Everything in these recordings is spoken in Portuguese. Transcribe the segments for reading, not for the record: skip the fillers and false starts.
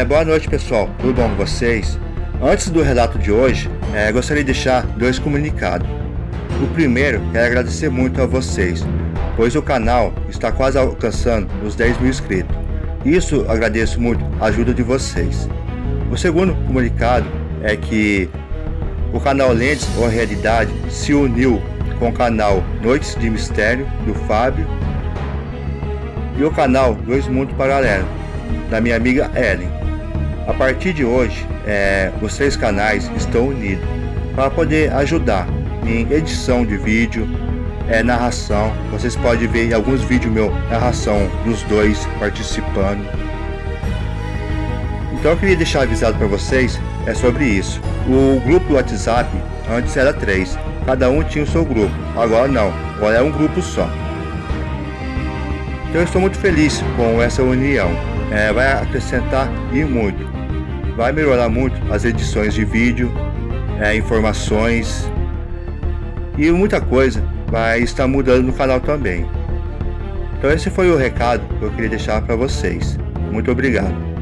Boa noite, pessoal, tudo bom com vocês? Antes do relato de hoje, gostaria de deixar 2 comunicados. O primeiro é agradecer muito a vocês, pois o canal está quase alcançando os 10 mil inscritos. Isso agradeço muito a ajuda de vocês. O segundo comunicado é que o canal Lentes ou Realidade se uniu com o canal Noites de Mistério do Fábio e o canal Dois Mundos Paralelos da minha amiga Ellen. A partir de hoje, os 3 canais estão unidos para poder ajudar em edição de vídeo, narração. Vocês podem ver em alguns vídeos meu narração dos 2 participando. Então eu queria deixar avisado para vocês sobre isso. O grupo do WhatsApp antes era 3, cada um tinha o seu grupo. Agora não, agora é um grupo só. Então eu estou muito feliz com essa união. Vai acrescentar e muito. Vai melhorar muito as edições de vídeo, informações e muita coisa vai estar mudando no canal também. Então esse foi o recado que eu queria deixar para vocês. Muito obrigado.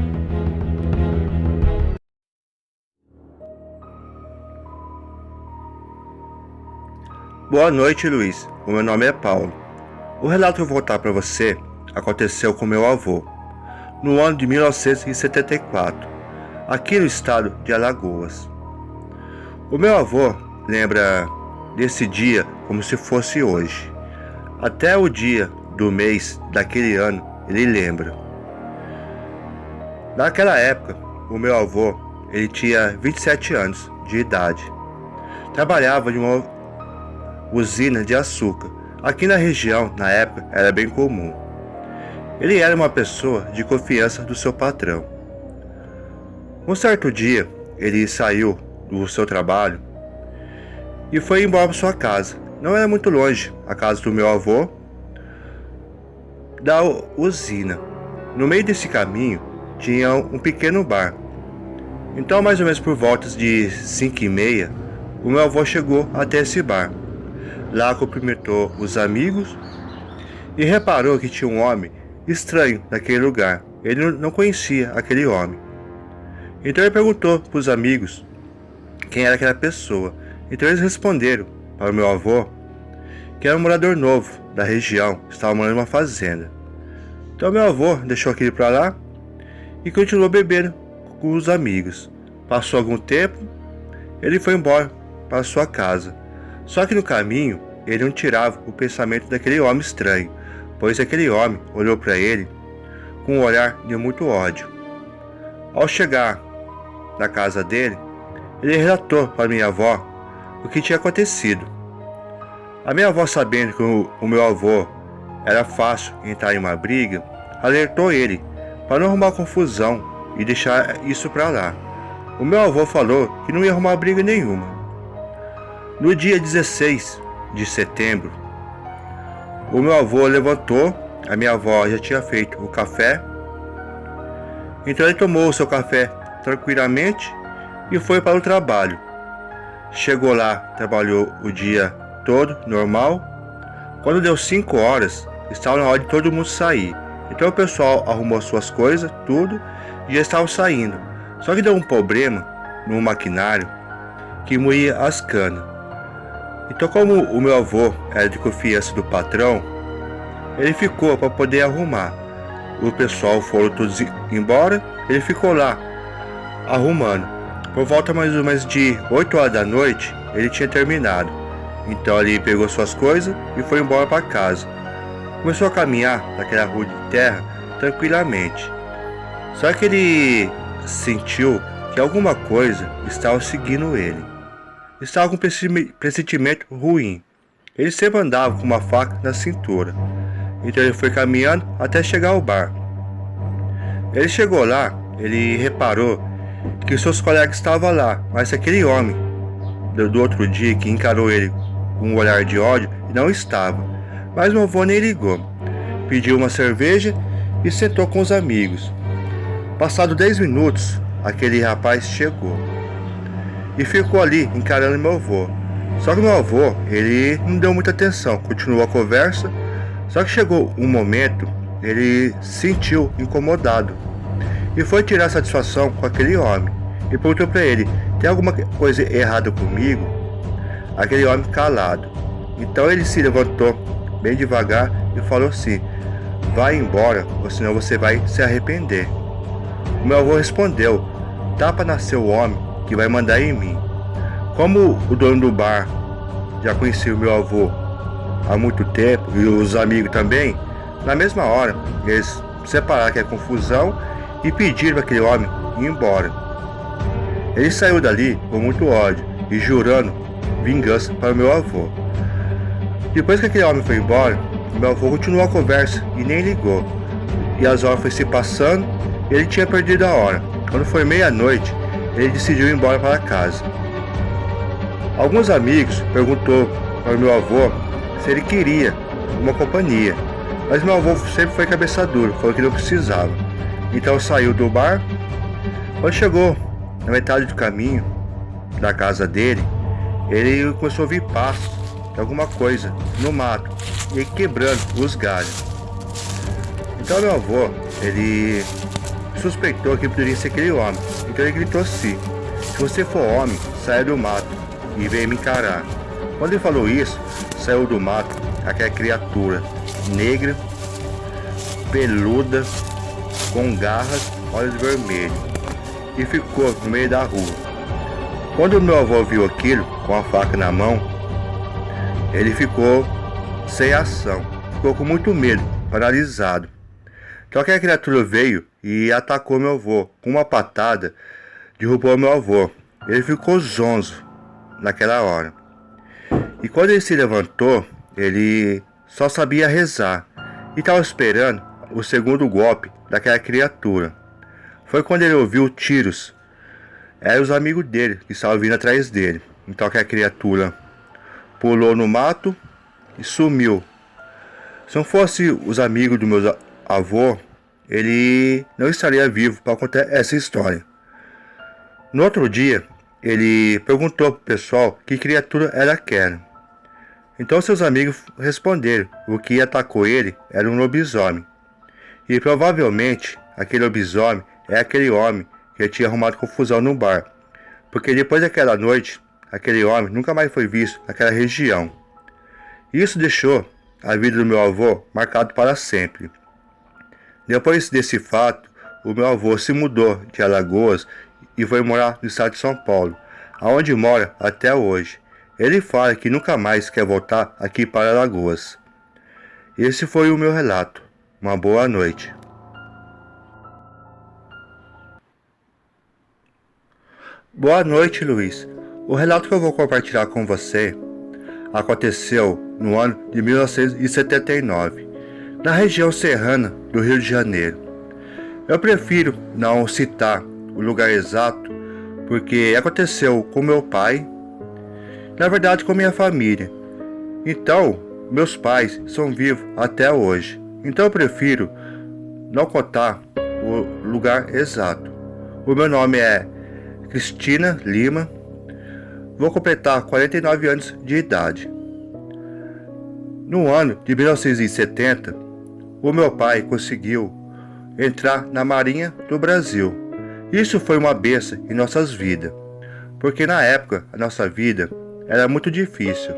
Boa noite, Luiz. O meu nome é Paulo. O relato que eu vou contar para você aconteceu com meu avô no ano de 1974, aqui no estado de Alagoas. O meu avô lembra desse dia como se fosse hoje. Até o dia do mês daquele ano ele lembra. Naquela época, o meu avô ele tinha 27 anos de idade. Trabalhava em uma usina de açúcar. Aqui na região, na época, era bem comum. Ele era uma pessoa de confiança do seu patrão. Um certo dia, ele saiu do seu trabalho e foi embora para sua casa. Não era muito longe a casa do meu avô da usina. No meio desse caminho tinha um pequeno bar. Então, mais ou menos por voltas de 5h30, o meu avô chegou até esse bar. Lá cumprimentou os amigos e reparou que tinha um homem estranho naquele lugar. Ele não conhecia aquele homem. Então ele perguntou para os amigos quem era aquela pessoa. Então eles responderam para o meu avô que era um morador novo da região, estava morando em uma fazenda. Então meu avô deixou aquele para lá e continuou bebendo com os amigos. Passou algum tempo, ele foi embora para sua casa. Só que no caminho ele não tirava o pensamento daquele homem estranho, pois aquele homem olhou para ele com um olhar de muito ódio. Ao chegar na casa dele, ele relatou para minha avó o que tinha acontecido. A minha avó, sabendo que o meu avô era fácil entrar em uma briga, alertou ele para não arrumar confusão e deixar isso para lá. O meu avô falou que não ia arrumar briga nenhuma. No dia 16 de setembro, o meu avô levantou, a minha avó já tinha feito o café, então ele tomou o seu café tranquilamente e foi para o trabalho. Chegou lá, trabalhou o dia todo, normal. Quando deu 5 horas, estava na hora de todo mundo sair. Então o pessoal arrumou suas coisas, tudo, e já estavam saindo. Só que deu um problema no maquinário que moía as canas. Então, como o meu avô era de confiança do patrão, ele ficou para poder arrumar. O pessoal foram todos embora, ele ficou lá arrumando. Por volta mais ou menos de 8 horas da noite, ele tinha terminado. Então ele pegou suas coisas e foi embora para casa. Começou a caminhar naquela rua de terra tranquilamente. Só que ele sentiu que alguma coisa estava seguindo ele. Estava com um pressentimento ruim. Ele sempre andava com uma faca na cintura. Então ele foi caminhando até chegar ao bar. Ele chegou lá, ele reparou que seus colegas estavam lá, mas aquele homem do outro dia que encarou ele com um olhar de ódio não estava. Mas meu avô nem ligou. Pediu uma cerveja e sentou com os amigos. Passado 10 minutos, aquele rapaz chegou. e ficou ali encarando meu avô. Só que meu avô, ele não deu muita atenção, continuou a conversa. Só que chegou um momento, ele se sentiu incomodado e foi tirar satisfação com aquele homem e perguntou para ele: tem alguma coisa errada comigo? Aquele homem calado. Então ele se levantou bem devagar e falou assim: vai embora, ou senão você vai se arrepender. O meu avô respondeu: tá para nascer o homem que vai mandar em mim. Como o dono do bar já conhecia o meu avô há muito tempo e os amigos também, na mesma hora eles separaram aquela confusão e pediram para aquele homem ir embora. Ele saiu dali com muito ódio e jurando vingança para o meu avô. Depois que aquele homem foi embora, o meu avô continuou a conversa e nem ligou. E as horas foram se passando e ele tinha perdido a hora. Quando foi meia-noite, ele decidiu ir embora para casa. Alguns amigos perguntou para o meu avô se ele queria uma companhia, mas meu avô sempre foi cabeça dura, falou que não precisava. Então saiu do bar. Quando chegou na metade do caminho da casa dele, ele começou a ouvir passos de alguma coisa no mato e quebrando os galhos. Então meu avô, ele suspeitou que poderia ser aquele homem. Então ele gritou assim: se você for homem, saia do mato e venha me encarar. Quando ele falou isso, saiu do mato aquela criatura negra, peluda, com garras, olhos vermelhos, e ficou no meio da rua. Quando meu avô viu aquilo, com a faca na mão, ele ficou sem ação, ficou com muito medo, paralisado. Então aquela criatura veio e atacou meu avô com uma patada, derrubou meu avô. Ele ficou zonzo naquela hora. E quando ele se levantou, ele só sabia rezar e estava esperando o segundo golpe daquela criatura. Foi quando ele ouviu tiros. Eram os amigos dele que estavam vindo atrás dele. Então aquela criatura pulou no mato e sumiu. Se não fosse os amigos do meu avô, ele não estaria vivo para contar essa história. No outro dia, ele perguntou para o pessoal que criatura era aquela. Então seus amigos responderam: o que atacou ele era um lobisomem. E provavelmente aquele lobisomem é aquele homem que tinha arrumado confusão no bar. Porque depois daquela noite, aquele homem nunca mais foi visto naquela região. Isso deixou a vida do meu avô marcado para sempre. Depois desse fato, o meu avô se mudou de Alagoas e foi morar no estado de São Paulo, aonde mora até hoje. Ele fala que nunca mais quer voltar aqui para Alagoas. Esse foi o meu relato. Uma boa noite. Boa noite, Luiz. O relato que eu vou compartilhar com você aconteceu no ano de 1979, na região serrana do Rio de Janeiro. Eu prefiro não citar o lugar exato, porque aconteceu com meu pai, na verdade com minha família. Então, meus pais são vivos até hoje. Então eu prefiro não contar o lugar exato. O meu nome é Cristina Lima. Vou completar 49 anos de idade. No ano de 1970, o meu pai conseguiu entrar na Marinha do Brasil. Isso foi uma bênção em nossas vidas, porque na época a nossa vida era muito difícil.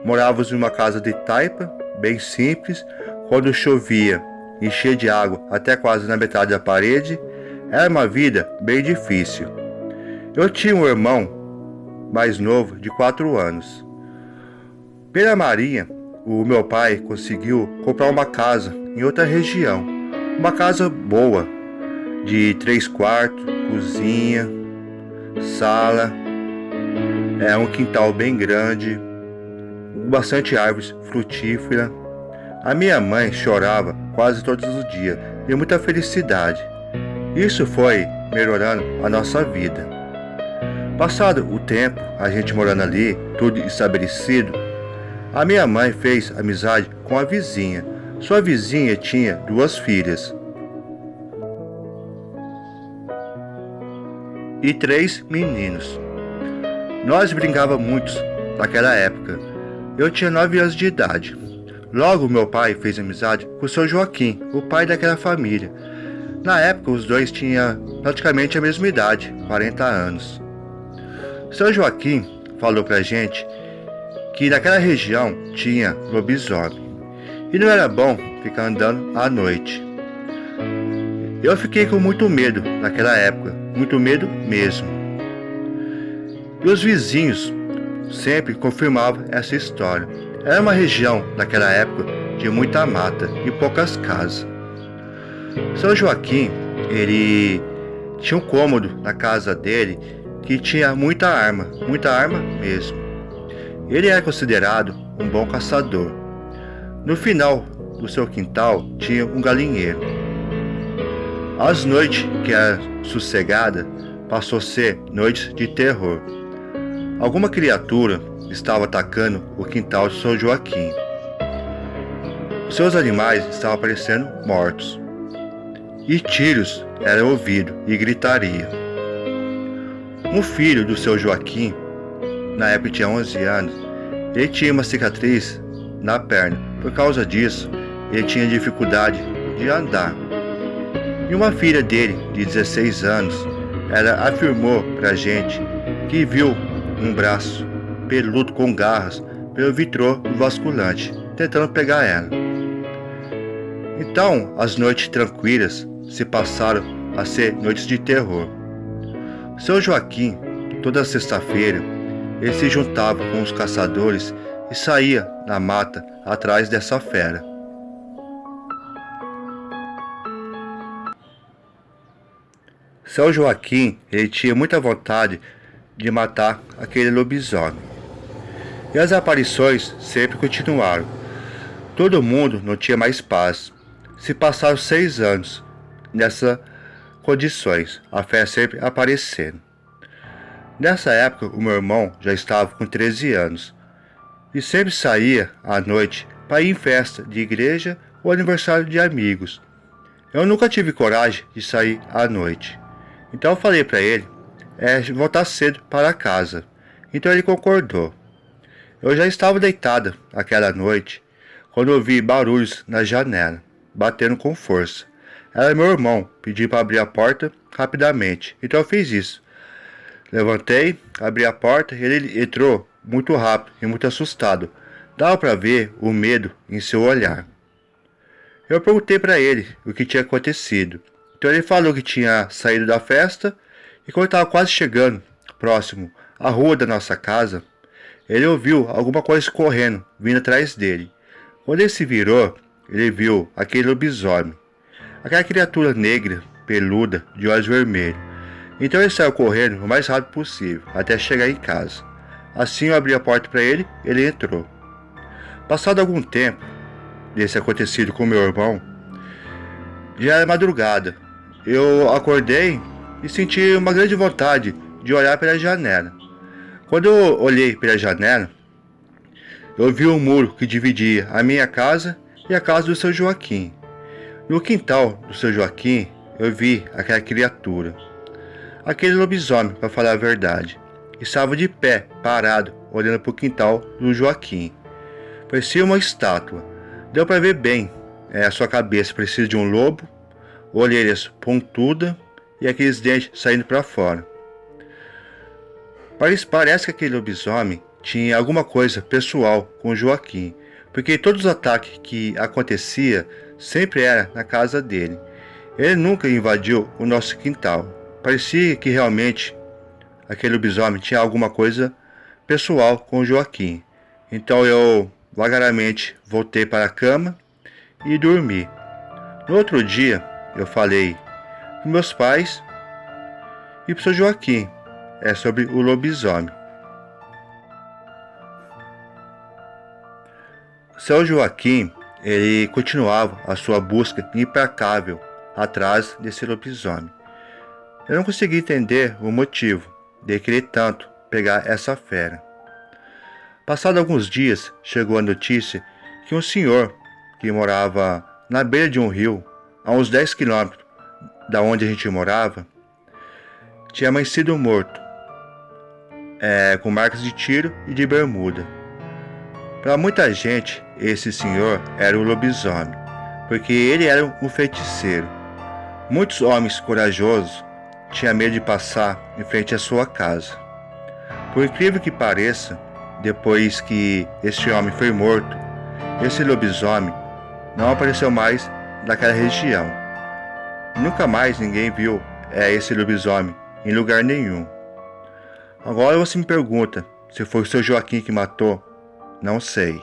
Morávamos em uma casa de taipa, bem simples. Quando chovia, enchia de água até quase na metade da parede. Era uma vida bem difícil. Eu tinha um irmão mais novo de 4 anos. Pela Marinha, o meu pai conseguiu comprar uma casa em outra região. Uma casa boa, de 3 quartos, cozinha, sala, um quintal bem grande, bastante árvores frutíferas. A minha mãe chorava quase todos os dias, de muita felicidade. Isso foi melhorando a nossa vida. Passado o tempo, a gente morando ali, tudo estabelecido, a minha mãe fez amizade com a vizinha. Sua vizinha tinha 2 filhas e 3 meninos. Nós brincávamos muito naquela época. Eu tinha 9 anos de idade. Logo, meu pai fez amizade com o seu Joaquim, o pai daquela família. Na época, os dois tinham praticamente a mesma idade, 40 anos. Seu Joaquim falou pra gente que naquela região tinha lobisomem e não era bom ficar andando à noite. Eu fiquei com muito medo naquela época, muito medo mesmo. E os vizinhos sempre confirmavam essa história. Era uma região naquela época de muita mata e poucas casas. Seu Joaquim, ele tinha um cômodo na casa dele que tinha muita arma mesmo. Ele era considerado um bom caçador. No final do seu quintal tinha um galinheiro. As noites que era sossegada passou a ser noites de terror. Alguma criatura estava atacando o quintal de seu Joaquim. Seus animais estavam aparecendo mortos. E tiros eram ouvidos e gritaria. Um filho do seu Joaquim, na época tinha 11 anos, ele tinha uma cicatriz na perna. Por causa disso, ele tinha dificuldade de andar. E uma filha dele, de 16 anos, ela afirmou pra gente que viu um braço peludo com garras pelo vitrô do basculante, tentando pegar ela. Então, as noites tranquilas se passaram a ser noites de terror. Seu Joaquim, toda sexta-feira, ele se juntava com os caçadores e saía na mata atrás dessa fera. Seu Joaquim, ele tinha muita vontade de matar aquele lobisomem. E as aparições sempre continuaram. Todo mundo não tinha mais paz. Se passaram 6 anos nessas condições, a fé sempre aparecendo. Nessa época, o meu irmão já estava com 13 anos e sempre saía à noite para ir em festa de igreja ou aniversário de amigos. Eu nunca tive coragem de sair à noite, então eu falei para ele voltar cedo para casa. Então ele concordou. Eu já estava deitada aquela noite quando ouvi barulhos na janela, batendo com força. Era meu irmão, pediu para abrir a porta rapidamente, então eu fiz isso. Levantei, abri a porta e ele entrou muito rápido e muito assustado. Dava para ver o medo em seu olhar. Eu perguntei para ele o que tinha acontecido. Então ele falou que tinha saído da festa e quando estava quase chegando próximo à rua da nossa casa, ele ouviu alguma coisa correndo, vindo atrás dele. Quando ele se virou, ele viu aquele lobisomem, aquela criatura negra, peluda, de olhos vermelhos. Então ele saiu correndo o mais rápido possível, até chegar em casa. Assim eu abri a porta para ele, ele entrou. Passado algum tempo desse acontecido com meu irmão, já era madrugada. Eu acordei e senti uma grande vontade de olhar pela janela. Quando eu olhei pela janela, eu vi um muro que dividia a minha casa e a casa do seu Joaquim. No quintal do seu Joaquim, eu vi aquela criatura. Aquele lobisomem, para falar a verdade, estava de pé, parado, olhando para o quintal do Joaquim. Parecia uma estátua. Deu para ver bem. A sua cabeça parecia de um lobo, orelhas pontudas e aqueles dentes saindo para fora. Parece que aquele lobisomem tinha alguma coisa pessoal com o Joaquim, porque todos os ataques que acontecia sempre era na casa dele. Ele nunca invadiu o nosso quintal. Parecia que realmente aquele lobisomem tinha alguma coisa pessoal com o Joaquim. Então eu vagaramente voltei para a cama e dormi. No outro dia eu falei para meus pais e para o seu Joaquim sobre o lobisomem. Seu Joaquim, ele continuava a sua busca implacável atrás desse lobisomem. Eu não consegui entender o motivo de querer tanto pegar essa fera. Passado alguns dias, chegou a notícia que um senhor que morava na beira de um rio, a uns 10 quilômetros da onde a gente morava, tinha amanhecido morto. com marcas de tiro e de bermuda. Para muita gente, esse senhor era o lobisomem, porque ele era um feiticeiro. Muitos homens corajosos tinham medo de passar em frente à sua casa. Por incrível que pareça, depois que este homem foi morto, esse lobisomem não apareceu mais naquela região. Nunca mais ninguém viu esse lobisomem em lugar nenhum. Agora você me pergunta se foi o seu Joaquim que matou. Não sei.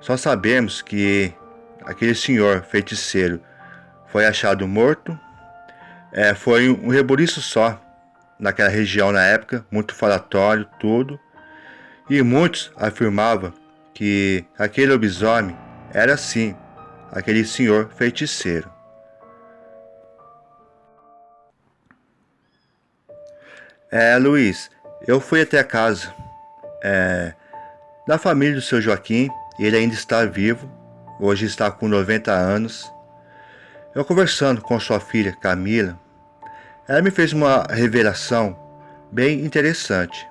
Só sabemos que aquele senhor feiticeiro foi achado morto. Foi um rebuliço só naquela região na época, muito falatório, tudo. E muitos afirmavam que aquele lobisomem era sim aquele senhor feiticeiro. Luiz, eu fui até a casa da família do seu Joaquim. Ele ainda está vivo, hoje está com 90 anos. Eu conversando com sua filha Camila, ela me fez uma revelação bem interessante.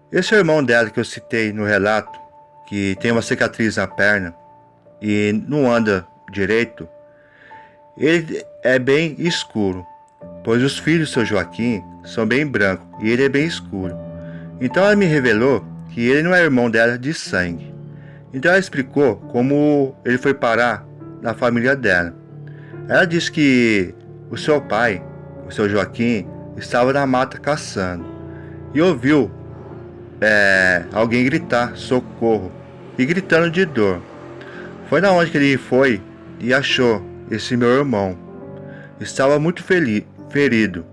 Esse irmão dela que eu citei no relato, que tem uma cicatriz na perna e não anda direito, ele é bem escuro, pois os filhos do seu Joaquim são bem brancos e ele é bem escuro. Então ela me revelou que ele não é irmão dela de sangue. Então ela explicou como ele foi parar na família dela. Ela disse que o seu pai, o seu Joaquim, estava na mata caçando e ouviu alguém gritar socorro e gritando de dor. Foi na onde que ele foi e achou esse meu irmão. Estava muito ferido.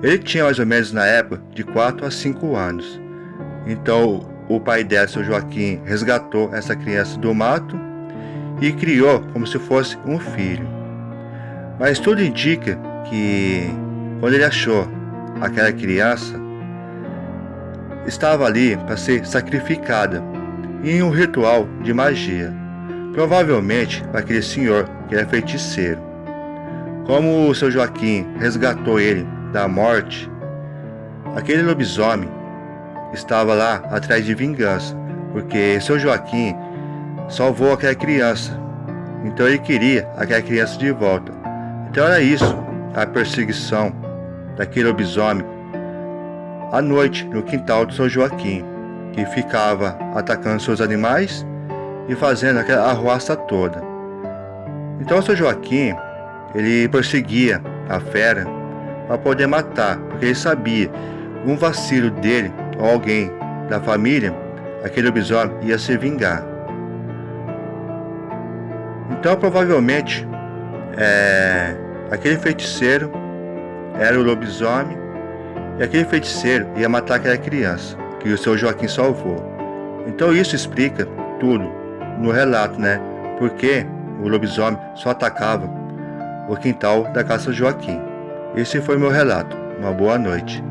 Ele tinha mais ou menos na época de 4 a 5 anos. Então o pai dela, seu Joaquim, resgatou essa criança do mato e criou como se fosse um filho. Mas tudo indica que quando ele achou aquela criança, estava ali para ser sacrificada em um ritual de magia, provavelmente para aquele senhor que era feiticeiro. Como o seu Joaquim resgatou ele da morte, aquele lobisomem estava lá atrás de vingança, porque seu Joaquim salvou aquela criança, então ele queria aquela criança de volta. Então era isso, a perseguição daquele lobisomem à noite no quintal do seu Joaquim, que ficava atacando seus animais e fazendo aquela arruaça toda. Então o seu Joaquim, ele perseguia a fera para poder matar, porque ele sabia um vacilo dele ou alguém da família, aquele lobisomem ia se vingar. Então provavelmente aquele feiticeiro era o lobisomem e aquele feiticeiro ia matar aquela criança que o seu Joaquim salvou. Então isso explica tudo no relato, né? Porque o lobisomem só atacava o quintal da casa do Joaquim. Esse foi meu relato. Uma boa noite.